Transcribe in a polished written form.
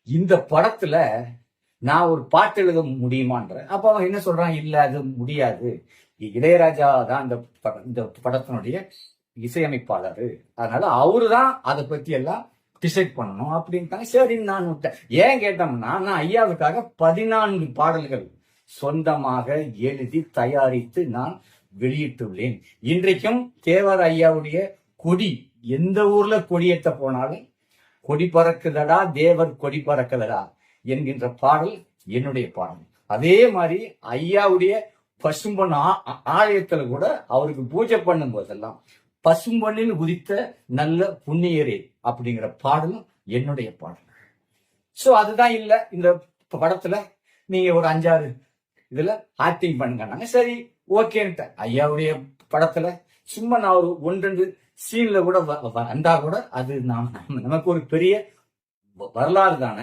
இந்த படத்துல நான் ஒரு பாட்டு எழுத முடியுமான்ற. அப்ப அவன் என்ன சொல்றான், இல்ல அது முடியாது, இளையராஜா தான் இந்த படத்தினுடைய இசையமைப்பாளர், அதனால அவரு தான் அதை பத்தி எல்லாம் டிசைட் பண்ணணும் அப்படின்ட்டாங்க. சரின்னு நான் விட்டேன். ஏன் கேட்டோம்னா, நான் ஐயாவுக்காக 14 பாடல்கள் சொந்தமாக எழுதி தயாரித்து நான் வெளியிட்டுள்ளேன். இன்றைக்கும் தேவர் ஐயாவுடைய கொடி, எந்த ஊர்ல கொடியேற்ற போனாலும் கொடி பறக்குதடா தேவர் கொடி பறக்குதடா என்கின்ற பாடல் என்னுடைய பாடல். அதே மாதிரி ஐயாவுடைய பசும்பொன் ஆலயத்துல கூட அவருக்கு பூஜை பண்ணும் போதெல்லாம் பசும்பொன்னில் உதித்த நல்ல புண்ணியரே அப்படிங்கிற பாடலும் என்னுடைய பாடல். சோ அதுதான் இல்ல இந்த படத்துல நீங்க ஒரு 5-6 இதுல ஆக்டிங் பண்ணுங்க. சரி ஓகேன்ட்டு ஐயாவுடைய படத்துல சும்மா நான் ஒரு 1-2 சீன்ல கூட வந்தா கூட அது நமக்கு ஒரு பெரிய வரலாறு தானே.